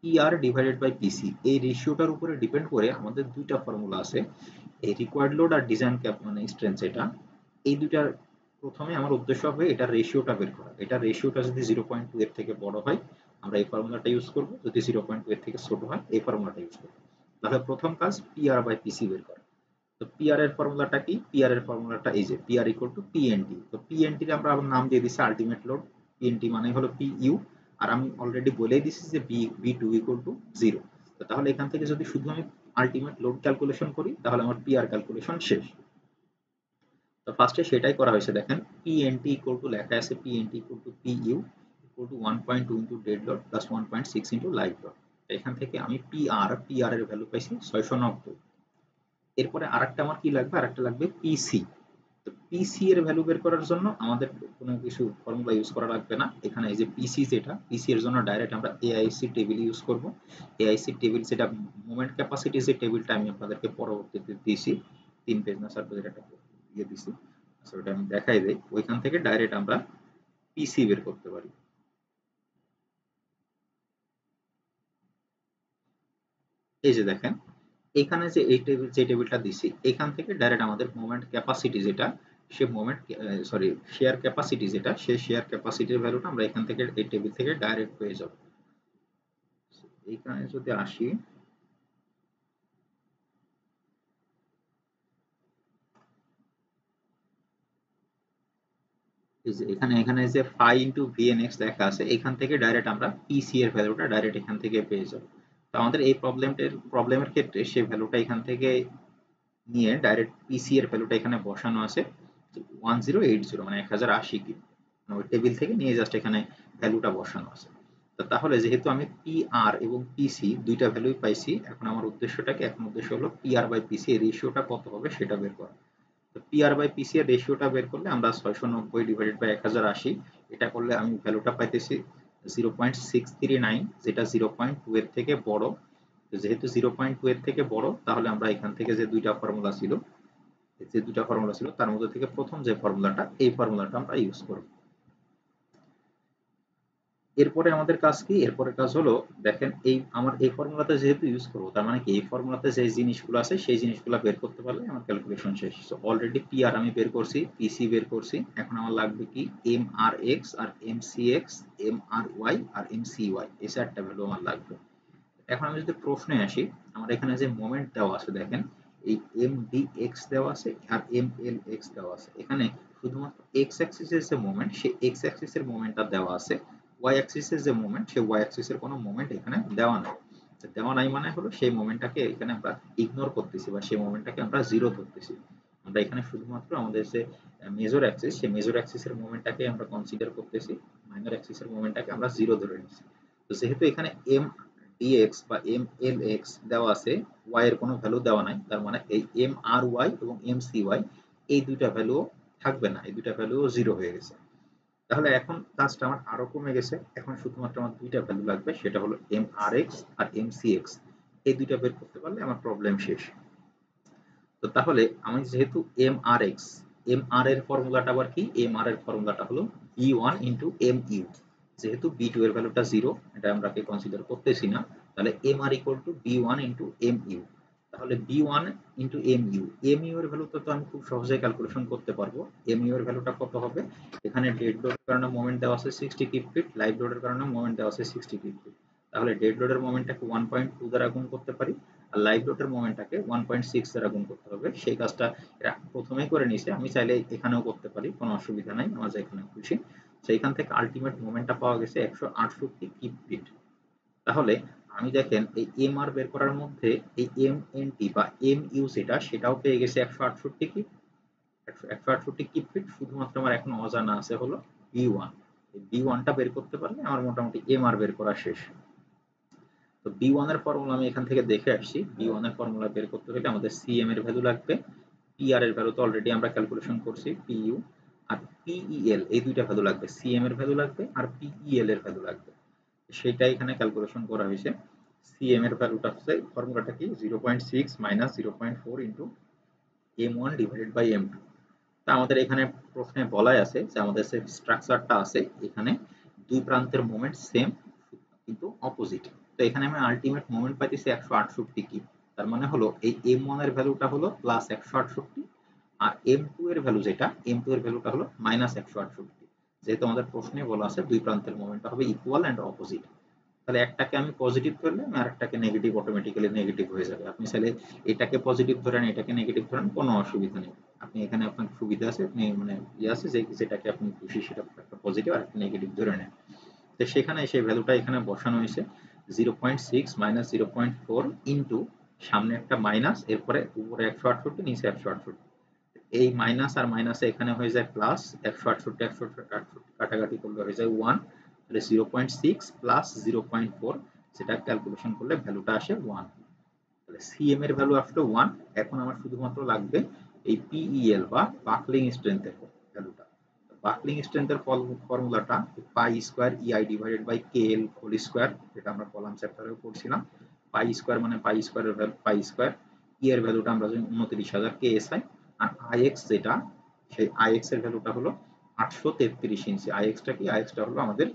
PR ডিভাইডেড বাই PC, এই রেশিওটার উপরে ডিপেন্ড করে আমাদের দুইটা ফর্মুলা আছে, এই রিকোয়ার্ড লোড আর ডিজাইন ক্যাপ মানে স্ট্রেংথ। এটা এই দুইটার প্রথমে আমার উদ্দেশ্য হবে এটা রেশিওটা বের করা। এটা রেশিওটা যদি 0.2 এর থেকে বড় হয় আমরা এই ফর্মুলাটা ইউজ করব, যদি 0.2 এর থেকে ছোট হয় এই ফর্মুলাটা ইউজ করব। তাহলে প্রথম কাজ PR বাই PC বের করা। তো পিআর এর ফর্মুলাটা কি, পিআর এর ফর্মুলাটা এই যে পিআর ইকুয়াল টু পিএনটি। তো পিএনটি এর আমরা আবার নাম দিয়ে দিছি আলটিমেট লোড, পিএনটি মানে হলো পিইউ, আর আমি অলরেডি বলেই দিছি যে বি2 ইকুয়াল টু 0। তো তাহলে এখান থেকে যদি শুধু আমি আলটিমেট লোড ক্যালকুলেশন করি তাহলে আমার পিআর ক্যালকুলেশন শেষ। তো ফার্স্টে সেটাই করা হয়েছে, দেখেন পিএনটি ইকুয়াল টু লেখা আছে PNT equal to PU equal to 1.2 into dead load plus 1.6 into live load. এখান থেকে আমি পিআর এর ভ্যালু পাইছি 690। এরপরে আরেকটা আমার কি লাগবে, আরেকটা লাগবে পিসি। তো পিসি এর ভ্যালু বের করার জন্য আমাদের কোনো কিছু ফর্মুলা ইউজ করা লাগবে না। এখানে এই যে পিসি, যেটা পিসি এর জন্য ডাইরেক্ট আমরা এআইসি টেবিল ইউজ করব। এআইসি টেবিল যেটা মোমেন্ট ক্যাপাসিটি, যে টেবিলটা আমি আপনাদেরকে পরবর্তীতে দিয়েছি 3 পেজ না 4 পেজের একটা দিয়ে দিছি, সো এটা আমি দেখাই দেই। ওইখান থেকে ডাইরেক্ট আমরা পিসি বের করতে পারি। এই যে দেখেন এখানে যে এই টেবিল, যে টেবিলটা দিছি এখান থেকে ডাইরেক্ট আমাদের মোমেন্ট ক্যাপাসিটি যেটা, সে মোমেন্ট সরি শেয়ার ক্যাপাসিটি যেটা, সেই শেয়ার ক্যাপাসিটির ভ্যালুটা আমরা এখান থেকে এই টেবিল থেকে ডাইরেক্ট পেয়ে যাব। এইখানে যদি আসি, এই যে এখানে এখানে যে ফাই ইনটু ভিএনএক্স লেখা আছে, এখান থেকে ডাইরেক্ট আমরা পিসি এর ভ্যালুটা ডাইরেক্ট এখান থেকে পেয়ে যাব। তো আমাদের এই প্রবলেমের ক্ষেত্রে সেই ভ্যালুটা এখান থেকে নিয়ে ডাইরেক্ট পিসি এর ভ্যালুটা এখানে বসানো আছে 1080 মানে 1080 কি, মানে ওই টেবিল থেকে নিয়ে জাস্ট এখানে ভ্যালুটা বসানো আছে। তো তাহলে যেহেতু আমি পিআর এবং পিসি দুইটা ভ্যালুই পাইছি, এখন আমার উদ্দেশ্যটা কি, এখন উদ্দেশ্য হলো পিআর বাই পিসি এর রেশিওটা কত হবে সেটা বের করা। তো পিআর বাই পিসি এর রেশিওটা বের করলে আমরা 690 ডিভাইডেড বাই 1080, এটা করলে আমি ভ্যালুটা পাইতেছি 0.639, যেটা 0.2 এর থেকে বড়। যেহেতু 0.2 এর থেকে বড় তাহলে আমরা এখান থেকে যে দুইটা ফর্মুলা ছিল, তার মধ্যে থেকে প্রথম যে ফর্মুলাটা, এই ফর্মুলাটা আমরা ইউজ করব। এরপরে আমাদের কাজ কি, এরপরে কাজ হলো দেখেন এই আমার এই ফর্মুলাতে যেহেতু ইউজ করব, তার মানে কি এই ফর্মুলাতে যে জিনিসগুলো আছে সেই জিনিসগুলো বের করতে পারলে আমার ক্যালকুলেশন শেষ। সো অলরেডি পিআর আমি বের করছি, পিসি বের করছি, এখন আমার লাগবে কি এমআরএক্স আর এমসিএক্স, এমআরওয়াই আর এমসিওয়াই, এই চারটা ভ্যালু আমার লাগবে। এখন আমি যদি প্রশ্নে আসি, আমার এখানে যে মোমেন্ট দেওয়া আছে দেখেন এই এমডিএক্স দেওয়া আছে আর এমএলএক্স দেওয়া আছে। এখানে শুধুমাত্র এক্স অ্যাক্সিসের যে মোমেন্ট, সেই এক্স অ্যাক্সিসের মোমেন্টটা দেওয়া আছে, ওয়াই অ্যাক্সিসের যে মোমেন্ট, সেই ওয়াই অ্যাক্সিসের কোনো মোমেন্ট এখানে দেওয়া নাই। দেওয়া নাই মানে হলো সেই মোমেন্টটাকে এখানে আমরা ইগনোর করতেছি বা সেই মোমেন্টটাকে আমরা জিরো ধরতেছি। আমরা এখানে শুধুমাত্র আমাদের যে মেজর অ্যাক্সিস, সেই মেজর অ্যাক্সিসের মোমেন্টটাকে আমরা কনসিডার করতেছি, মাইনর অ্যাক্সিসের মোমেন্টটাকে আমরা জিরো ধরে নিচ্ছি। তো যেহেতু এখানে এম dx বা mlx দেওয়া আছে, y এর কোনো ভ্যালু দেওয়া নাই, তার মানে এই mry এবং mcy এই দুইটা ভ্যালু থাকবে না, এই দুইটা ভ্যালু জিরো হয়ে গেছে। তাহলে এখন কাজটা আমার আরো কমে গেছে, এখন শুধুমাত্র আমার দুইটা ভ্যালু লাগবে, সেটা হলো mrx আর mcx। এই দুইটা বের করতে পারলে আমার প্রবলেম শেষ। তো তাহলে আমি যেহেতু mrx, mr এর ফর্মুলাটা আবার কি, mr এর ফর্মুলাটা হলো b1 ইনটু mu। যেহেতু b2 এর ভ্যালুটা 0, এটা আমরা কনসিডার করতেছি না, তাহলে mr equal to b1 into mu। তাহলে b1 ইনটু mu, mu এর ভ্যালুটা তো আমি খুব সহজেই ক্যালকুলেশন করতে পারবো। mu এর ভ্যালুটা কত হবে, এখানে ডেড লোডের কারণে মোমেন্ট দেওয়া আছে 60 কিপ ফিট, লাইভ লোডের কারণে মোমেন্ট দেওয়া আছে 60 কিপ ফিট। তাহলে ডেড লোডের মোমেন্টটাকে 1.2 দ্বারা গুণ করতে পারি, আর লাইভ লোডের মোমেন্টটাকে 1.6 দ্বারা গুণ করতে হবে। সেই কাজটা এরা প্রথমেই করে নিছে, আমি চাইলে এখানেও করতে পারি, কোনো অসুবিধা নাই, আমার যেখানে খুশি। সেইখান থেকে আলটিমেট মোমেন্টটা পাওয়া গেছে 168 কিপ ফিট। তাহলে আমি দেখেন এই এম আর বের করার মধ্যে এই এম এন টি বা এম ইউ সেটাও পেয়ে গেছে 168 কিপ, 168 কিপ ফিট। শুধুমাত্র আমার এখন অজানা আছে হলো বি ওয়ান। বি ওয়ানটা বের করতে পারলে আমার মোটামুটি এম আর বের করা শেষ। তো বি ওয়ান এর ফর্মুলা আমি এখান থেকে দেখে আসছি। বি ওয়ান এর ফর্মুলা বের করতে হলে আমাদের সিএম এর ভ্যালু লাগবে, পি আর এর ভ্যালু তো অলরেডি আমরা ক্যালকুলেশন করছি, পি ইউ আর পিইএল, এই দুইটা ভ্যালু লাগবে, সিএম এর ভ্যালু লাগবে আর পিইএল এর ভ্যালু লাগবে। সেটা এখানে ক্যালকুলেশন করা হয়েছে। সিএম এর ভ্যালুটা হচ্ছে, ফর্মুলাটা কি, 0.6 minus 0.4 into m1 divided by m2। তা আমাদের এখানে প্রশ্নে বলাই আছে যে আমাদের যে স্ট্রাকচারটা আছে এখানে দুই প্রান্তের মোমেন্ট সেম কিন্তু অপোজিট। তো এখানে আমি আলটিমেট মোমেন্ট পাইতেছি 168 কি, তার মানে হলো এই m1 এর ভ্যালুটা হলো প্লাস 168 আর m2 এর ভ্যালু যেটা, m2 এর ভ্যালুটা হলো মাইনাস 168। যেহেতু আমাদের প্রশ্নে বলা আছে দুই প্রান্তের মোমেন্টটা হবে ইকুয়াল এন্ড অপোজিট, তাহলে একটাকে আমি পজিটিভ ধরলে আমি আরেকটাকে নেগেটিভ, অটোমেটিক্যালি নেগেটিভ হয়ে যাবে। আপনি চাইলে এটাকে পজিটিভ ধরেন, এটাকে নেগেটিভ ধরেন, কোনো অসুবিধা নেই। আপনি এখানে আপনার সুবিধা আছে, আপনি মানে ইয়ে আছে যে যেটাকে আপনি খুশি সেটা একটা পজিটিভ আর একটা নেগেটিভ ধরে নেন। তো সেখানে সেই ভ্যালুটা এখানে বসানো হয়েছে 0.6 মাইনাস 0.4 ইন্টু সামনে একটা মাইনাস, এরপরে উপরে 168 নিচে 168। এই মাইনাস আর মাইনাসে এখানে হয়ে যায় প্লাস, 168 168 কাটাকাটি করলে হয়ে যায় 1, তাহলে 0.6 প্লাস 0.4, সেটা ক্যালকুলেশন করলে ভ্যালুটা আসে 1। তাহলে সিএম এর ভ্যালু আসলো 1। এখন আমার শুধুমাত্র লাগবে এই পিইএল বা বাকলিং স্ট্রেংথের ভ্যালুটা। বাকলিং স্ট্রেংথের ফর্মুলাটা pi square EI divided by KL whole square, যেটা আমরা কলাম চ্যাপ্টারেও পড়ছিলাম। পাই স্কয়ার মানে পাই স্কয়ারের ভ্যালু পাই স্কয়ার, ই এর ভ্যালুটা আমরা জানি 29000 কেএসআই, আর আইএক্স যেটা, সেই আইএক্স এর ভ্যালুটা হলো 833 ইঞ্চি। আইএক্সটা কি, আইএক্সটা হলো আমাদের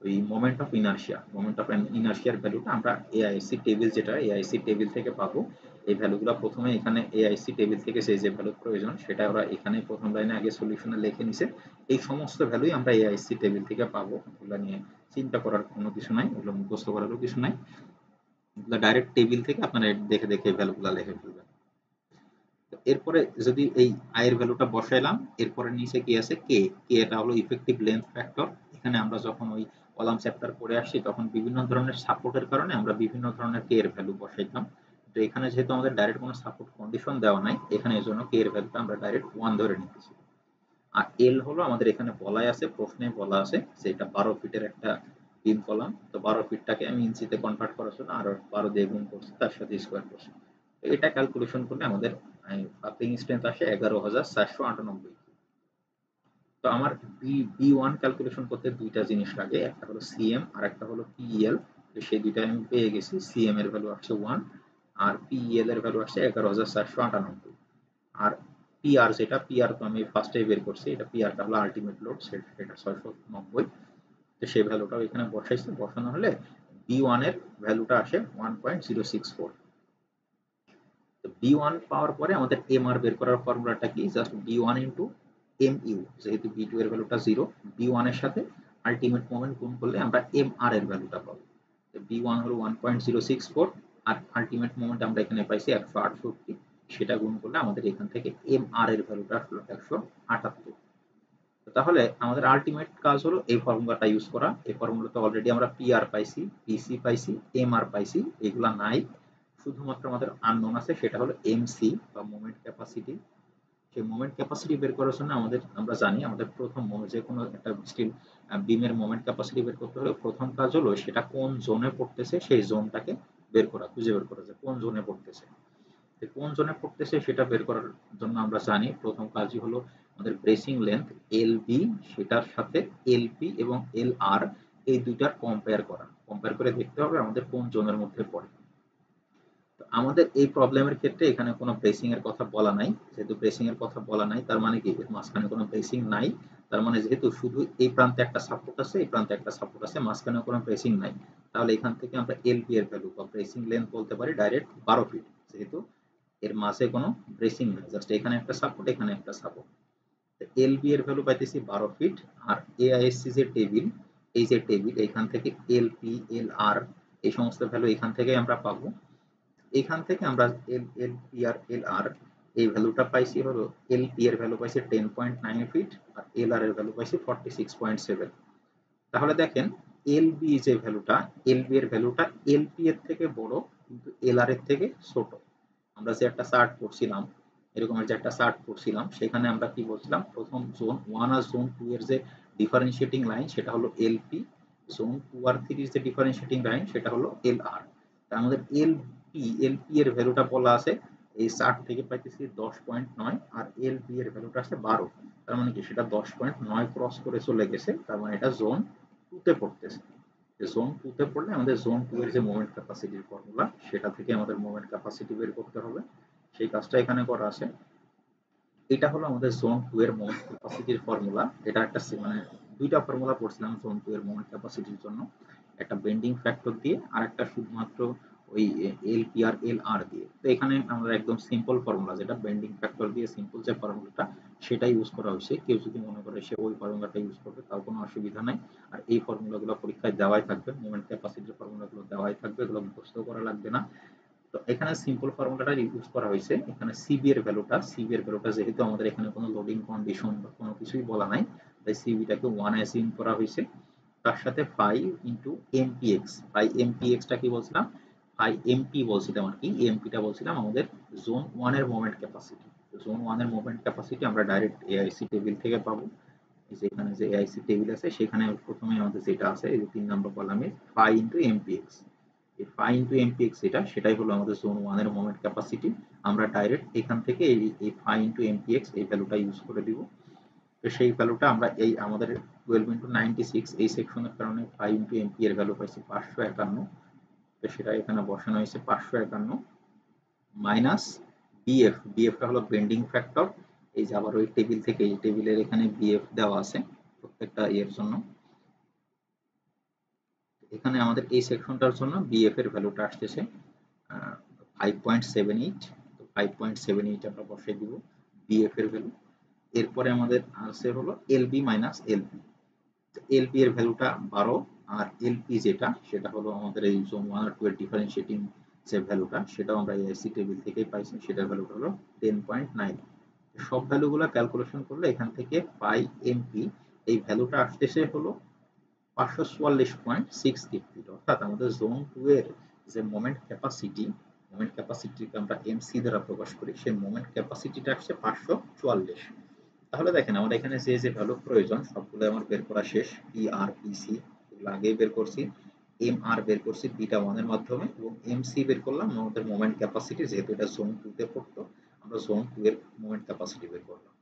ওই moment of inertia, moment of ইনারশিয়ার ভ্যালুটা আমরা এআইসি টেবিল, যেটা এআইসি টেবিল থেকে পাবো। এই ভ্যালুগুলো প্রথমে এখানে এআইসি টেবিল থেকে যে ভ্যালু প্রয়োজন সেটা ওরা এখানে প্রথম লাইনে আগে সলিউশনে লিখে নিছে। এই সমস্ত ভ্যালুই আমরা এআইসি টেবিল থেকে পাবো, ওগুলো নিয়ে চিন্তা করার কোনো কিছু নাই, ওগুলো মুখস্থ করারও কিছু নাই। এগুলো ডাইরেক্ট টেবিল থেকে আপনারা দেখে দেখে ভ্যালুগুলো লিখে ফেলবেন। এরপরে যদি এই আয়ের ভ্যালুটা বসাইলাম, এরপরে নিচে কি আছে, কে, কে এটা হলো ইফেক্টিভ লেন্থ ফ্যাক্টর। এখানে আমরা যখন ওই কলাম চ্যাপ্টার পড়ে আসছি তখন বিভিন্ন ধরনের সাপোর্টের কারণে আমরা বিভিন্ন ধরনের কে এর ভ্যালু বসাইতাম। তো এখানে যেহেতু আমাদের ডাইরেক্ট কোনো সাপোর্ট কন্ডিশন দেওয়া নাই, এখানে এই জন্য কে এর ভ্যালুটা আমরা ডাইরেক্ট 1 ধরে নিতেছি। আর এল হলো আমাদের এখানে বলাই আছে, প্রশ্নে বলা আছে যে এটা 12 ফিটের একটা বিম কলাম। তো 12 ফিটটাকে আমি ইঞ্চিতে কনভার্ট করার জন্য আরো 12 দিয়ে গুণ করছি, তার সাথে স্কোয়ার করছি। এটা ক্যালকুলেশন করলে আমাদের পাপিং স্ট্রেংথ আসে 11498। তো আমার বি ওয়ান ক্যালকুলেশন করতে দুইটা জিনিস লাগে, একটা হলো সিএম আর একটা হলো পিএল। তো সেই দুইটা আমি পেয়ে গেছি, সিএম এর ভ্যালু আসছে 1 আর পিএল এর ভ্যালু আসছে 11498। আর পিআর যেটা, পিআর তো আমি ফার্স্টে বের করছি, এটা পিআরটা হলো আলটিমেট লোড, সেটা 690। তো সেই ভ্যালুটাও এখানে বসাইছি, বসানো হলে বি ওয়ান এর ভ্যালুটা আসে 1.064। তো বি ওয়ান পাওয়ার পরে আমাদের এম আর বের করার ফর্মুলাটা কি, just B one into M U, যেহেতু বি টু এর ভ্যালুটা 0, বি ওয়ান এর সাথে আলটিমেট মোমেন্ট গুণ করলে আমরা এম আর এর ভ্যালুটা পাবো। তো বি ওয়ান হলো 1.064 আর আলটিমেট মোমেন্ট আমরা এখানে পাইছি 168, সেটা গুণ করলে আমাদের এখান থেকে এম আর এর ভ্যালুটা আসলো 178। তাহলে আমাদের আলটিমেট কাজ হলো এই ফর্মুলাটা ইউজ করা। এই ফর্মুলাতে অলরেডি আমরা পিআর পাইছি, পিসি পাইছি, এমআর পাইছি, এগুলা নাই। শুধুমাত্র আমাদের আননোন আছে, সেটা হলো এমসি বা মোমেন্ট ক্যাপাসিটি। সেই মোমেন্ট ক্যাপাসিটি বের করার জন্য আমাদের, আমরা জানি আমাদের প্রথম যে কোনো একটা স্টিল বিমের মোমেন্ট ক্যাপাসিটি বের করতে হলে প্রথম কাজ হলো সেটা কোন জোনে পড়তেছে সেই জোনটাকে বের করা, খুঁজে বের করা যায় কোন জোনে পড়তেছে। কোন জোনে পড়তেছে সেটা বের করার জন্য আমরা জানি প্রথম কাজই হলো আমাদের ব্রেসিং লেন্থ এল বি, সেটার সাথে এল পি এবং এল আর, এই দুইটার কম্পেয়ার করা, কম্পেয়ার করে দেখতে হবে আমাদের কোন জোনের মধ্যে পড়ে। আমাদের এই প্রবলেমের ক্ষেত্রে এখানে কোনো ব্রেসিং এর কথা বলা নাই, যেহেতু ব্রেসিং এর কথা বলা নাই তার মানে কি এর মাঝখানে কোনো ব্রেসিং নাই। তার মানে যেহেতু শুধু এই প্রান্তে একটা সাপোর্ট আছে, এই প্রান্তে একটা সাপোর্ট আছে, মাঝখানে কোনো ব্রেসিং নাই, তাহলে এখান থেকে আমরা এলপি এর ভ্যালু বা ব্রেসিং লেন্থ বলতে পারি ডাইরেক্ট 12 ফিট, যেহেতু এর মাঝে কোনো ব্রেসিং নাই, জাস্ট এখানে একটা সাপোর্ট, এখানে একটা সাপোর্ট। এলবি এর ভ্যালু পাইতেছি 12 ফিট। আর এআইএসসি যে টেবিল, এই যে টেবিল, এখান থেকে এলপি এল আর এই সমস্ত ভ্যালু এখান থেকে আমরা পাবো। এখান থেকে আমরা এল পি আর এল আর এই ভ্যালুটা পাইছি হলো, এল পি এর ভ্যালু পাইছি 10.9 ফিট আর এল আর এর ভ্যালু পাইছি 46.7। তাহলে দেখেন এল বি যে ভ্যালুটা, এল বি এর ভ্যালুটা এল পি এর থেকে বড় কিন্তু এল আর এর থেকে ছোট। আমরা যে একটা চার্ট করছিলাম, এরকমের যে একটা চার্ট করছিলাম, সেখানে আমরা কি বলছিলাম, প্রথম জোন 1 আর জোন 2 এর যে ডিফারেন্সিয়েটিং লাইন সেটা হলো এলপি, জোন 2 আর 3 এর যে ডিফারেন্সিয়েটিং লাইন সেটা হলো এল আর। তার আমাদের এলপি এর ভ্যালুটা বলা আছে এই চার্ট থেকে পাইতেছি 10.9 আর এলপি এর ভ্যালুটা আছে 12। তার মানে কি সেটা 10.9 ক্রস করে চলে গেছে, তার মানে এটা জোন 2 তে পড়তেছে। জোন 2 তে পড়লে আমাদের জোন 2 এর যে মোমেন্ট ক্যাপাসিটির ফর্মুলা সেটা থেকে আমাদের মোমেন্ট ক্যাপাসিটি বের করতে হবে, সেই কাজটা এখানে করা আছে। এটা হলো আমাদের জোন 2 এর মোমেন্ট ক্যাপাসিটির ফর্মুলা। এটা একটা মানে দুইটা ফর্মুলা পড়ছিলাম জোন 2 এর মোমেন্ট ক্যাপাসিটির জন্য, একটা বেন্ডিং ফ্যাক্টর দিয়ে আর একটা শুধুমাত্র ওই এলপি আর এল আর দিয়ে। তো এখানে আমরা একদম সিম্পল ফর্মুলা, যেটা বেন্ডিং ফ্যাক্টর দিয়ে সিম্পল যে ফর্মুলাটা সেটা ইউজ করা হয়েছে। কেউ যদি মনে করে সে ওই ফর্মুলাটা ইউজ করবে তাও কোনো অসুবিধা নাই। আর এই ফর্মুলাগুলো পরীক্ষায় দেওয়াই থাকবে, মোমেন্ট ক্যাপাসিটির ফর্মুলাগুলো দেওয়াই থাকবে, এগুলো মুখস্থ করা লাগবে না। তো এখানে সিম্পল ফর্মুলাটা ইউজ করা হয়েছে। এখানে সিবি এর ভ্যালুটা যেহেতু আমাদের এখানে কোনো লোডিং কন্ডিশন বা কোনো কিছুই বলা নাই, তাই সিবিটাকে 1 অ্যাসিউম করা হয়েছে। তার সাথে 5 ইনটু এমপিএক্স, 5 এমপিএক্সটা কি বলছিলাম, 5 এমপি বলছিলাম আর কি, এমপিটা বলছিলাম আমাদের জোন 1 এর মোমেন্ট ক্যাপাসিটি। জোন 1 এর মোমেন্ট ক্যাপাসিটি আমরা ডাইরেক্ট এআইসি টেবিল থেকে পাবো। এই যে এখানে যে এআইসি টেবিল আছে সেখানে প্রথমে আমাদের যেটা আছে এই যে 3 নম্বর কলামে 5 ইনটু এমপিএক্স, এই 5 ইনটু এমপিএক্স সেটাই হলো আমাদের জোন 1 এর মোমেন্ট ক্যাপাসিটি। আমরা ডাইরেক্ট এখান থেকে এই 5 ইনটু এমপিএক্স এই ভ্যালুটা ইউজ করে দিব। তো সেই ভ্যালুটা আমরা এই আমাদের 12 ইনটু 96 এই সেকশনের কারণে 5 ইনটু এমপি এর ভ্যালু পাইছি 551। তো সেটা এখানে বসানো হয়েছে 551 মাইনাস বিএফটা হলো বেন্ডিং ফ্যাক্টর। এই যে আবার ওই টেবিল থেকে, এই টেবিলের এখানে বিএফ দেওয়া আছে প্রত্যেকটা এর জন্য। এখানে আমাদের এই সেকশনটার জন্য বিএফ এর ভ্যালুটা আসতেছে 5.78। তো 5.78 আমরা বসাই দিব বিএফ এর ভ্যালু। এরপরে আমাদের আছে হলো এলবি মাইনাস এলপি। এলপি এর ভ্যালুটা 12 আর এলপি যেটা সেটা হলো আমাদের এই জোন 1 আর 2 এর ডিফারেন্সিয়েটিং যে ভ্যালুটা সেটাও আমরা এআইসি টেবিল থেকেই পাইছি, সেটার ভ্যালুটা হলো 10.9। সব ভ্যালুগুলো ক্যালকুলেশন করলে এখান থেকে পাই এমপি এই ভ্যালুটা আসতেছে হলো 544.6 অর্থাৎ আমাদের জোন 2 এর যে মোমেন্ট ক্যাপাসিটিকে আমরা এমসি দ্বারা প্রকাশ করি, সেই মোমেন্ট ক্যাপাসিটিটা আসছে 544। তাহলে দেখেন আমরা এখানে যে যে ভ্যালু প্রয়োজন সবগুলো আমার বের করা শেষ। পি আর পিসি এগুলো আগেই বের করছি, এম আর বের করছি বিটা 1 এর মাধ্যমে, এবং এমসি বের করলাম আমাদের মোমেন্ট ক্যাপাসিটি, যেহেতু এটা জোন 2 তে পড়তো আমরা জোন 2 এর মোমেন্ট ক্যাপাসিটি বের করলাম।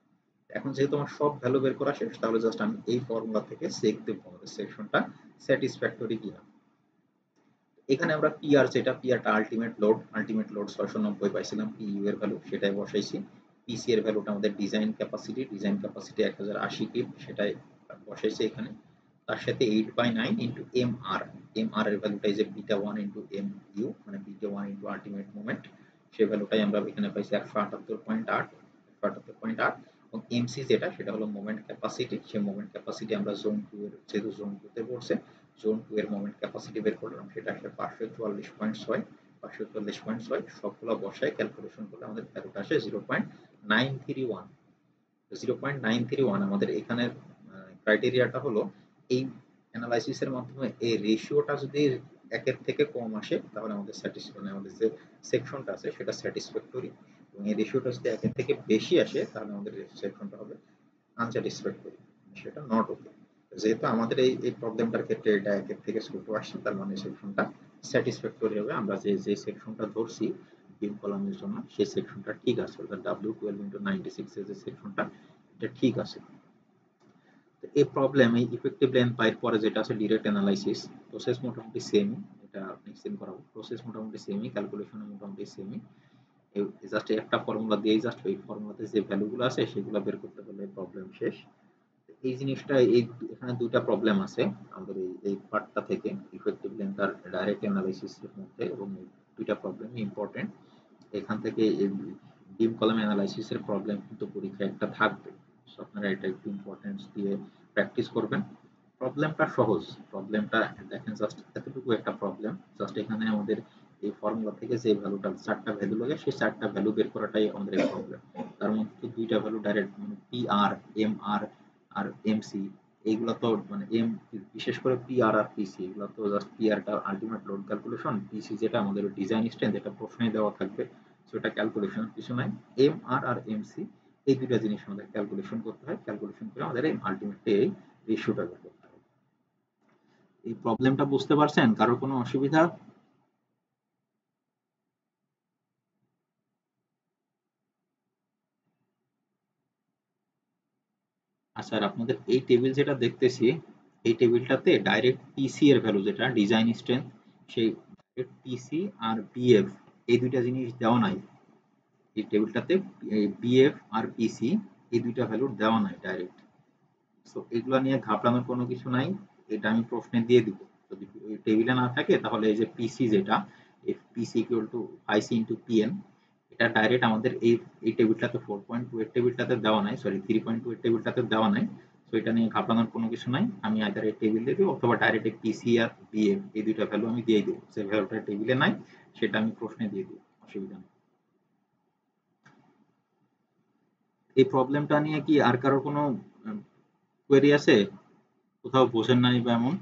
এখন যেহেতু আমার সব ভ্যালু বের করা শেষ, তাহলে জাস্ট আমি এই ফর্মুলা থেকে চেক দেব আমাদের সেকশনটা স্যাটিসফ্যাক্টরি কিনা। এখানে আমরা পিআর যেটা, পিআরটা আলটিমেট লোড 690 পাইছিলাম, পিইউ এর ভ্যালু সেটাই বসাইছি। পিসি এর ভ্যালুটা আমাদের ডিজাইন ক্যাপাসিটি 1080 কিপ সেটাই বসাইছি এখানে। তার সাথে 8/9 ইনটু এমআর এর ভ্যালুটা এই যে বিটা 1 ইনটু এমইউ মানে বিটা 1 ইনটু আলটিমেট মোমেন্ট, সেই ভ্যালুটাই আমরা এখানে পাইছি 178.8 এবং এমসি যেটা সেটা হলো মোমেন্ট ক্যাপাসিটি, সেই মোমেন্ট ক্যাপাসিটি আমরা জোন 2 এর যেহেতু জোন 2 তে পড়ছে জোন 2 এর মোমেন্ট ক্যাপাসিটি বের করলাম, সেটা আসলে 544.6 সবগুলো বসায় ক্যালকুলেশন করলে আমাদের ভ্যালুটা আসে 0.931। 0.931 আমাদের এখানে ক্রাইটেরিয়াটা হলো এই অ্যানালাইসিসের মাধ্যমে এই রেশিওটা যদি একের থেকে কম আসে তাহলে আমাদের মানে আমাদের যে সেকশনটা আছে সেটা স্যাটিসফ্যাক্টরি, এবং এই রেশিওটা যদি একের থেকে বেশি আসে তাহলে আমাদের সেকশনটা হবে আনস্যাটিসফ্যাক্টরি, সেটা নট ওকে। যেহেতু আমাদের এই প্রবলেমটার ক্ষেত্রে এটা একের থেকে ছোট আসছে তার মানে সেকশনটা স্যাটিসফ্যাক্টরি হবে। আমরা যে সেকশনটা ধরছি বিম কলামের জন্য সেই সেকশনটা ঠিক আছে, অর্থাৎ W12/96 এর যে সেকশনটা এটা ঠিক আছে। এই প্রবলেম এই ইফেক্টিভ লেন্থ পাইর পরে যেটা আছে ডিরেক্ট অ্যানালাইসিস, প্রসেস মোটামুটি সেম, এটা নেক্সট দিন করাবো। প্রসেস মোটামুটি সেমই, ক্যালকুলেশন মোটামুটি সেমই, জাস্ট একটা ফর্মুলা দিয়েই জাস্ট ওই ফর্মুলাতে যে ভ্যালুগুলো আছে সেগুলো বের করতে পারলে প্রবলেম শেষ। এই জিনিসটা এখানে দুইটা প্রবলেম আছে আমাদের এই পার্টটা থেকে, ইফেক্টিভ লেন্থ আর ডাইরেক্ট অ্যানালাইসিসের মধ্যে, এবং দুইটা প্রবলেম ইম্পর্টেন্ট। এখান থেকে বিম কলাম অ্যানালাইসিসের প্রবলেম কিন্তু পরীক্ষায় একটা থাকবে, সো আপনারা এটা একটু ইম্পর্টেন্স দিয়ে প্র্যাকটিস করবেন। প্রবলেমটা সহজ। প্রবলেমটা দেখেন, জাস্ট এতটুকু একটা প্রবলেম। জাস্ট এখানে আমাদের এই ফর্মুলা থেকে যে ভ্যালুটা, 4টা ভ্যালু লাগে, সেই 4টা ভ্যালু বের করাটাই আমাদের এই প্রবলেম। তার মধ্যে 2টা ভ্যালু ডাইরেক্ট, মানে P R, M R MC, এইগুলো তো মানে বিশেষ করে পি আর পিসি, এগুলো তো জাস্ট পি আরটা আলটিমেট লোড ক্যালকুলেশন, পিসি যেটা আমাদের ডিজাইন স্ট্রেন্থ, এটা প্রশ্নে দেওয়া থাকবে, সো এটা ক্যালকুলেশন কিছু নাই। আর এমসি, এই দুইটা জিনিস আমাদের ক্যালকুলেশন করতে হয়, ক্যালকুলেশন করে আমাদের এই আলটিমেট এই রেশিওটা বের করতে হয়। এই প্রবলেমটা বুঝতে পারছেন? কারোর কোনো অসুবিধা? আচ্ছা, আর আপনাদের এই টেবিল যেটা দেখতেছি, এই টেবিলটাতে ডাইরেক্ট পিসি এর ভ্যালু, যেটা ডিজাইন স্ট্রেংথ, সেই পিসি আর বিএফ, এই দুইটা জিনিস দেওয়া নাই এই টেবিলটাতে। বিএফ আর পিসি, এই দুইটা ভ্যালু দেওয়া নাই ডাইরেক্ট। সো এগুলো নিয়ে ঘাবড়ানোর কোনো কিছু নাই, এটা আমি প্রশ্নে দিয়ে দিব। যদি ওই টেবিলে না থাকে, তাহলে এই যে পিসি যেটা, PC equal to IC into PN, এটা ডাইরেক্ট আমাদের এই টেবিলটাতে 4.2 এর টেবিলটাতে দেওয়া নাই, সরি 3.2 এর টেবিলটাতে দেওয়া নাই। তো এটা নিয়ে ঘাবড়ানোর কোনো কিছু নাই, আমি আইদার এই টেবিল দিয়ে দিব, অথবা ডাইরেক্ট এই পিসি আর বিএফ, এই দুইটা ভ্যালু আমি দিয়ে দিব। যে ভ্যালুটা টেবিলে নাই, সেটা আমি প্রশ্নে দিয়ে দিব, অসুবিধা নেই। এই প্রবলেমটা নিয়ে কি আর কারো কোনো কোয়েরি আছে? কোথাও বোঝেন নাই বা এমন?